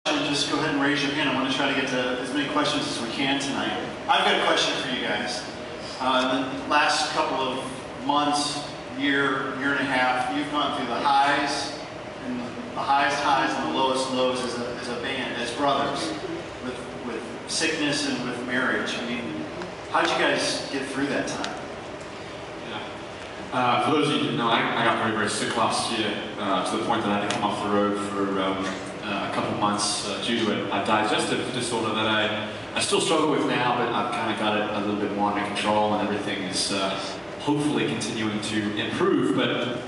Just go ahead and raise your hand. I want to try to get to as many questions as we can tonight. I've got a question for you guys. In the last couple of months, year and a half, you've gone through the highs and the highest highs and the lowest lows as a band, as brothers, with sickness and with marriage. I mean, how'd you guys get through that time? For those of you who didn't know, I got very, very sick last year to the point that I had to come off the road for a couple of months due to a digestive disorder that I still struggle with now, but I've kind of got it a little bit more under control, and everything is hopefully continuing to improve. But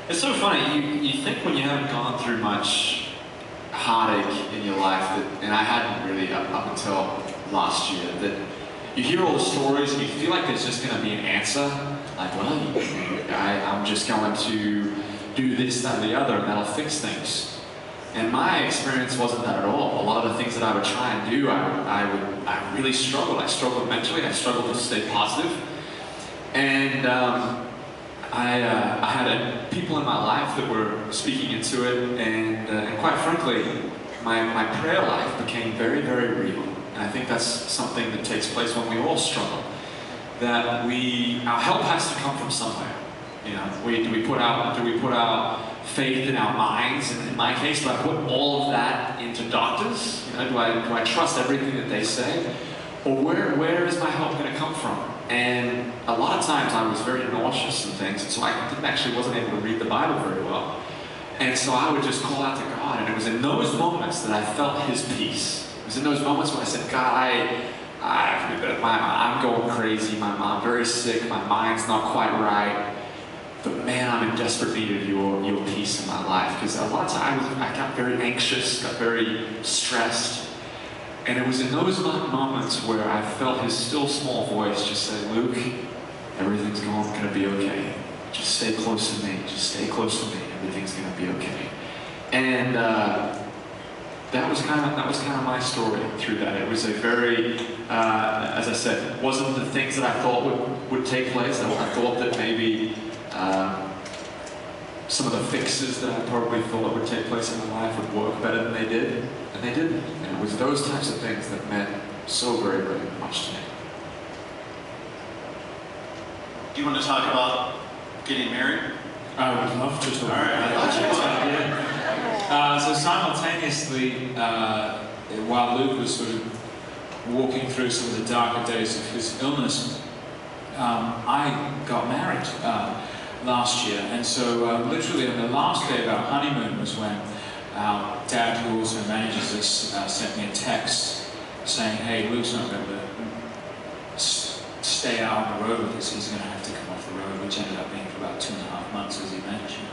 it's so funny, you think when you haven't gone through much heartache in your life, and I hadn't really up until last year, that you hear all the stories and you feel like there's just going to be an answer. Like, well, I'm just going to do this, that, and the other, and that'll fix things. And my experience wasn't that at all. A lot of the things that I would try and do, I really struggled. I struggled mentally. I struggled to stay positive. And I had people in my life that were speaking into it, and quite frankly, my prayer life became very, very real. And I think that's something that takes place when we all struggle. That our help has to come from somewhere. You know, do we put our faith in our minds? And in my case, do I put all of that into doctors? You know, do I trust everything that they say? Or where is my help going to come from? And a lot of times I was very nauseous and things, and so I wasn't able to read the Bible very well. And so I would just call out to God, and it was in those moments that I felt His peace. It was in those moments when I said, God, I'm going crazy, I'm very sick, my mind's not quite right, but man, I'm in desperate need of your peace in my life. Because a lot of times I got very anxious, got very stressed, and it was in those moments where I felt His still small voice just say, Luke, everything's going to be okay. Just stay close to me, just stay close to me, everything's going to be okay. And that was kind of my story through that. It was a very, as I said, it wasn't the things that I thought would take place. I thought that maybe some of the fixes that I probably thought would take place in my life would work better than they did, and they didn't. And it was those types of things that meant so very, very much to me. Do you want to talk about getting married? I would love to talk. All right. So simultaneously, while Luke was sort of walking through some of the darker days of his illness, I got married last year. And so literally on the last day of our honeymoon was when our dad, who also manages us, sent me a text saying, hey, Luke's not going to stay out on the road with us, he's going to have to come off the road, which ended up being for about 2.5 months, as he mentioned.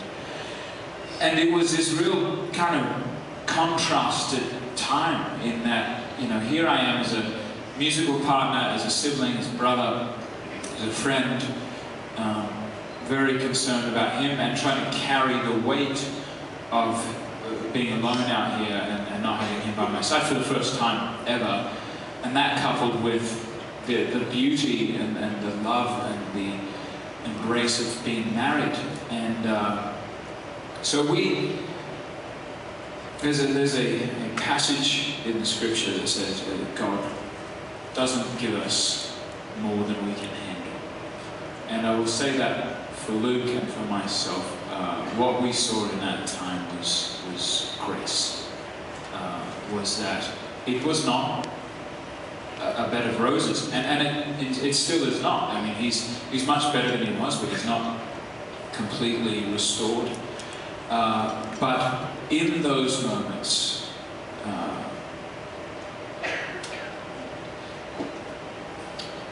And it was this real kind of contrasted time in that, you know, here I am as a musical partner, as a sibling, as a brother, as a friend, very concerned about him and trying to carry the weight of being alone out here and not having him by my side for the first time ever. And that coupled with the beauty and the love and the embrace of being married. And so there's a passage in the scripture that says that God doesn't give us more than we can handle. And I will say that for Luke and for myself, what we saw in that time was grace. Was that it was not a bed of roses, and it still is not. I mean, he's much better than he was, but he's not completely restored. But in those moments,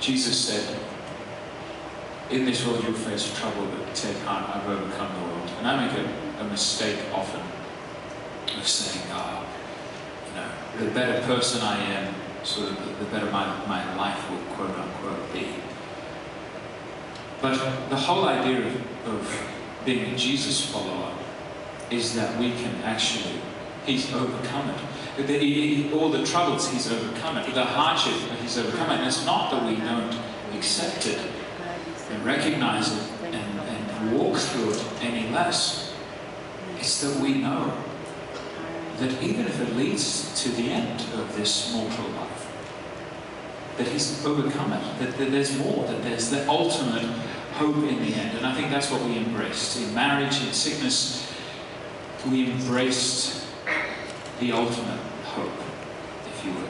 Jesus said, in this world you'll face trouble, but take heart, I've overcome the world. And I make a mistake often of saying, you know, the better person I am, so the better my life will quote unquote be. But the whole idea of being a Jesus follower is that we can actually, He's overcome it. All the troubles, He's overcome it. The hardship, He's overcome it. And it's not that we don't accept it and recognize it and walk through it any less. It's that we know that even if it leads to the end of this mortal life, that he's overcome it, that there's more, that there's the ultimate hope in the end. And I think that's what we embraced. In marriage, in sickness, we embraced the ultimate hope, if you will.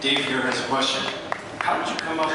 Dave here has a question. How did you come up